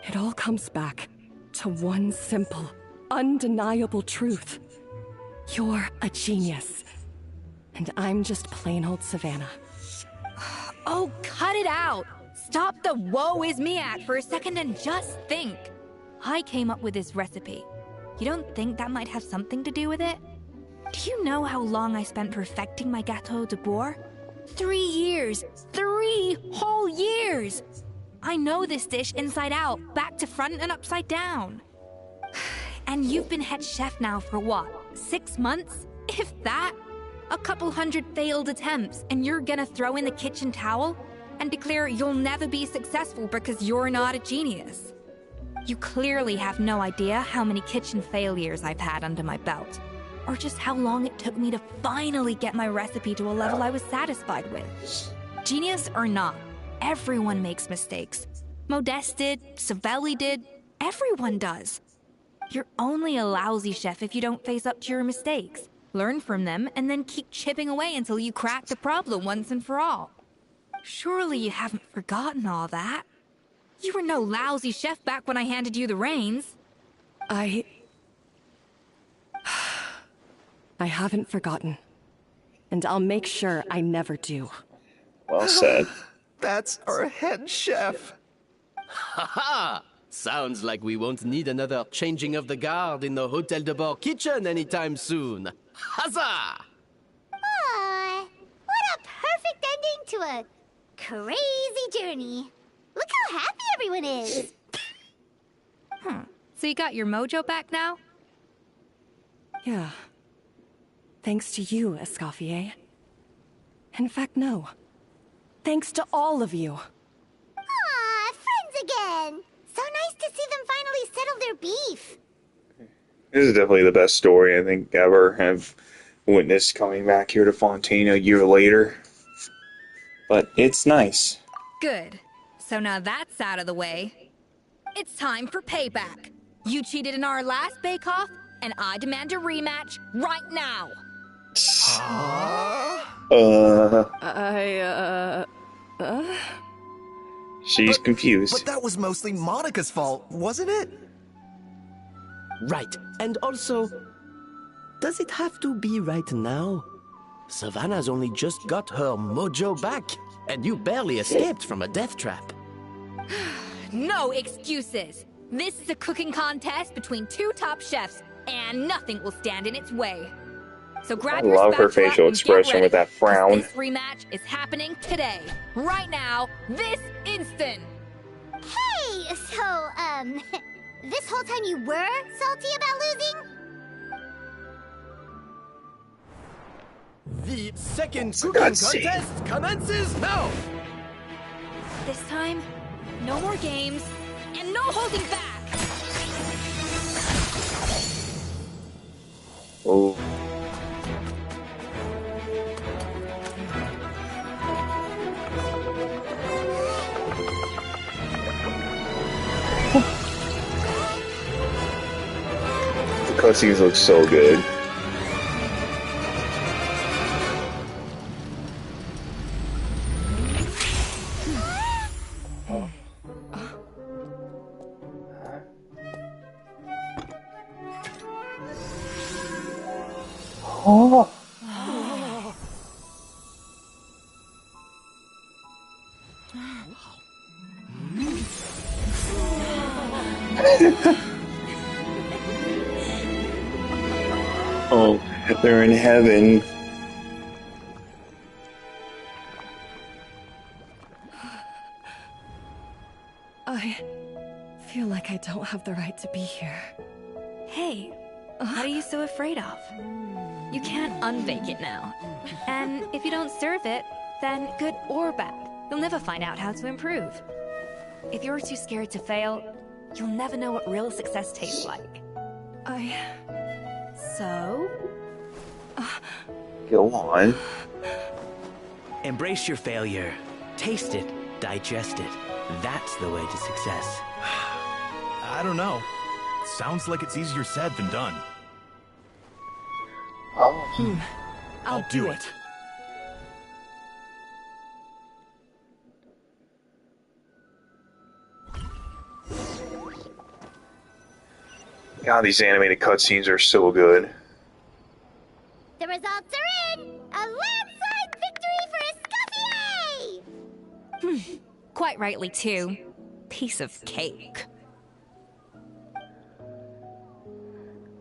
It all comes back to one simple, undeniable truth. You're a genius, and I'm just plain old Savannah. Oh, cut it out! Stop the woe is me act for a second and just think. I came up with this recipe. You don't think that might have something to do with it? Do you know how long I spent perfecting my gâteau de bois? 3 years! 3 whole years! I know this dish inside out, back to front and upside down. And you've been head chef now for what, 6 months? If that? A couple hundred failed attempts, and you're gonna throw in the kitchen towel and declare you'll never be successful because you're not a genius. You clearly have no idea how many kitchen failures I've had under my belt, or just how long it took me to finally get my recipe to a level I was satisfied with. Genius or not, everyone makes mistakes. Modeste did, Savelli did, everyone does. You're only a lousy chef if you don't face up to your mistakes, learn from them, and then keep chipping away until you crack the problem once and for all. Surely you haven't forgotten all that. You were no lousy chef back when I handed you the reins. I haven't forgotten. And I'll make sure I never do. Well said. That's our head chef. Ha! Sounds like we won't need another changing of the guard in the Hotel de Bord kitchen anytime soon. Huzzah! Aw, what a perfect ending to a crazy journey. Look how happy everyone is. So you got your mojo back now? Yeah. Thanks to you, Escoffier. In fact, no. Thanks to all of you. Aw, friends again. So nice to see them finally settle their beef. This is definitely the best story I think ever have witnessed coming back here to Fontaine a year later. But it's nice. Good. So now that's out of the way. It's time for payback. You cheated in our last bake-off, and I demand a rematch right now. She's confused. But that was mostly Monica's fault, wasn't it? Right. And also, does it have to be right now? Savannah's only just got her mojo back, and you barely escaped from a death trap. No excuses. This is a cooking contest between 2 top chefs, and nothing will stand in its way. So grab I your love her spatula facial and get expression ready, with that 'cause frown. This rematch is happening today, right now, this instant. Hey, so, this whole time you were salty about losing? The second cooking contest commences now! This time, no more games, and no holding back. Oh. The cutscenes look so good. Oh. Oh, they're in heaven. I feel like I don't have the right to be here. Hey, what are you so afraid of? You can't unbake it now. And if you don't serve it, then good or bad, you'll never find out how to improve. If you're too scared to fail, you'll never know what real success tastes like. So? Go on. Embrace your failure. Taste it. Digest it. That's the way to success. I don't know. Sounds like it's easier said than done. Oh. I'll do it. God, these animated cutscenes are so good. The results are in! A landslide victory for Escoffier! Quite rightly, too. Piece of cake.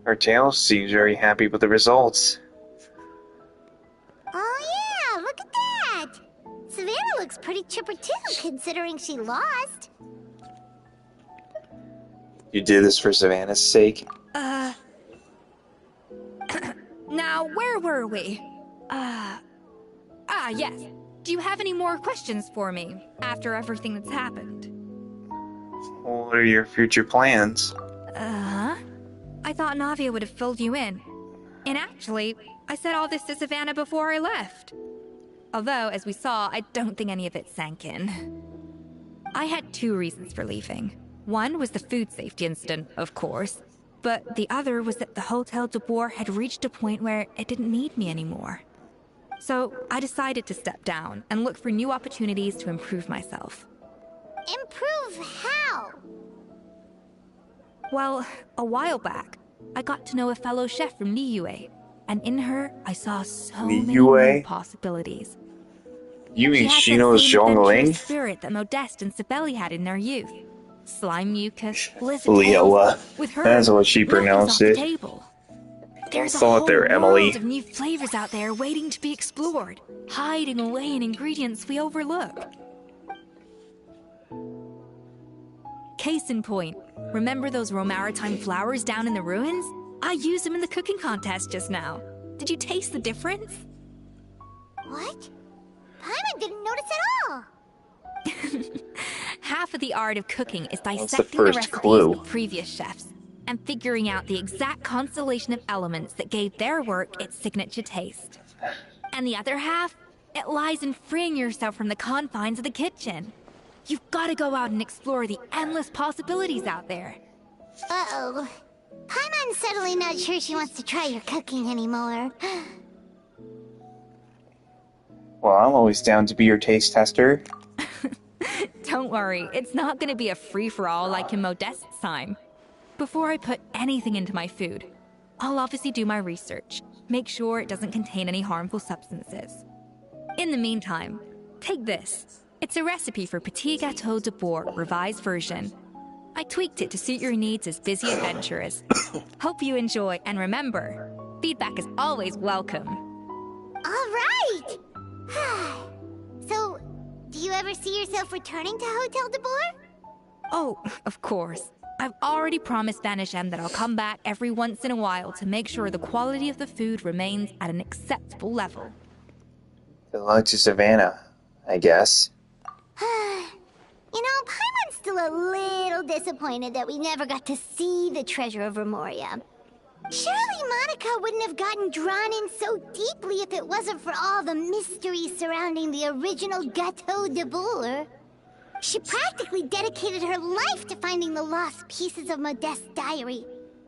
Our tail seems very happy with the results. Oh yeah, look at that! Savannah looks pretty chipper too, considering she lost. You did this for Savannah's sake? Now, where were we? Yes. Do you have any more questions for me after everything that's happened? What are your future plans? I thought Navia would have filled you in. And actually, I said all this to Savannah before I left. Although, as we saw, I don't think any of it sank in. I had 2 reasons for leaving. One was the food safety incident, of course, but the other was that the Hotel de Boer had reached a point where it didn't need me anymore. So I decided to step down and look for new opportunities to improve myself. Improve how? Well, a while back, I got to know a fellow chef from Liyue, and in her, I saw so many new possibilities. You mean she she knows Zhongling? Spirit that Modeste and Sibeli had in their youth. Slime mucus, Leola. with her, That's what she pronounced it. There's a Thought whole there, Emily. world of new flavors out there waiting to be explored, hiding away in ingredients we overlook. Case in point, remember those Romaritime flowers down in the ruins? I used them in the cooking contest just now. Did you taste the difference? What? Paimon didn't notice at all! Half of the art of cooking is the dissecting the first recipes clue? of previous chefs and figuring out the exact constellation of elements that gave their work its signature taste. And the other half, it lies in freeing yourself from the confines of the kitchen. You've got to go out and explore the endless possibilities out there. Uh-oh. Paimon's suddenly not sure she wants to try your cooking anymore. Well, I'm always down to be your taste tester. Don't worry, it's not going to be a free-for-all like in Modeste's time. Before I put anything into my food, I'll obviously do my research, make sure it doesn't contain any harmful substances. In the meantime, take this. It's a recipe for Petit Gâteau de Boer, revised version. I tweaked it to suit your needs as busy adventurers. Hope you enjoy, and remember, feedback is always welcome. All right! So, do you ever see yourself returning to Hotel de Boer? Oh, of course. I've already promised Vanishem that I'll come back every once in a while to make sure the quality of the food remains at an acceptable level. Good luck to Savannah, I guess. You know, Paimon's still a little disappointed that we never got to see the treasure of Remoria. Surely Monica wouldn't have gotten drawn in so deeply if it wasn't for all the mystery surrounding the original Gâteau de Boer. She practically dedicated her life to finding the lost pieces of Modeste's diary.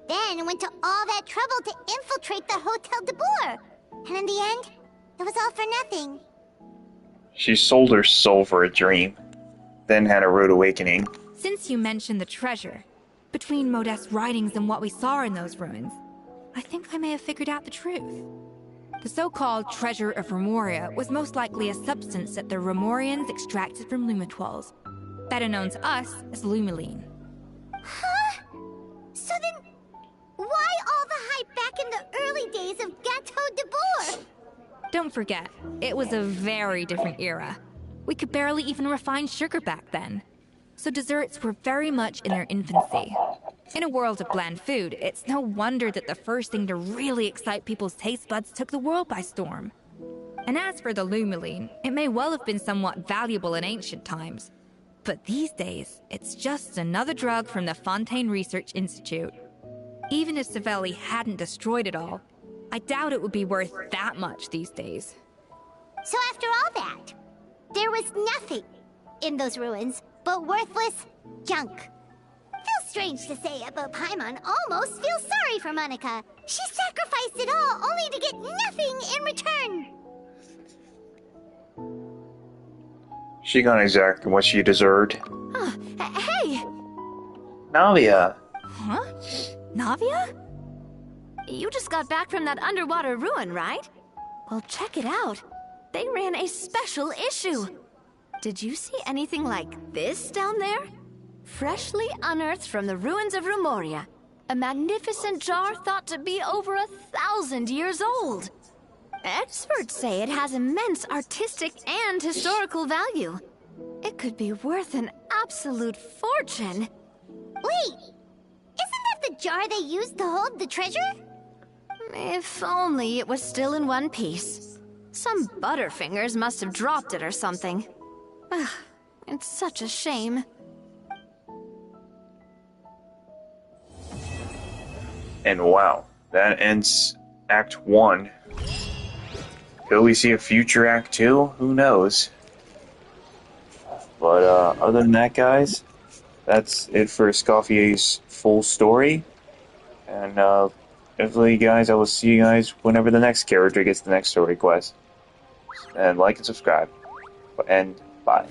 Then went to all that trouble to infiltrate the Hotel de Boer. And in the end, it was all for nothing. She sold her soul for a dream, then had a rude awakening. Since you mentioned the treasure, between Modeste's writings and what we saw in those ruins, I think I may have figured out the truth. The so-called treasure of Remoria was most likely a substance that the Remorians extracted from Lumitoiles, better known to us as Lumiline. Huh? So then, why all the hype back in the early days of Gâteau de Boer? Don't forget, it was a very different era. We could barely even refine sugar back then. So desserts were very much in their infancy. In a world of bland food, it's no wonder that the first thing to really excite people's taste buds took the world by storm. And as for the Lumiline, it may well have been somewhat valuable in ancient times. But these days, it's just another drug from the Fontaine Research Institute. Even if Savelli hadn't destroyed it all, I doubt it would be worth that much these days. So after all that, there was nothing in those ruins but worthless junk. Feels strange to say it, but Paimon almost feels sorry for Monica. She sacrificed it all only to get nothing in return. She got exactly what she deserved. Hey! Navia! Huh? Navia? You just got back from that underwater ruin, right? Well, check it out. They ran a special issue. Did you see anything like this down there? Freshly unearthed from the ruins of Rumoria. A magnificent jar thought to be over 1,000 years old. Experts say it has immense artistic and historical value. It could be worth an absolute fortune. Wait! Isn't that the jar they used to hold the treasure? If only it was still in one piece. Some butterfingers must have dropped it or something. Ugh, it's such a shame. And wow, that ends Act 1. Will we see a future Act 2? Who knows? But other than that, guys, that's it for Escoffier's full story. And definitely, guys, I will see you guys whenever the next character gets the next story quest. And like and subscribe. And bye.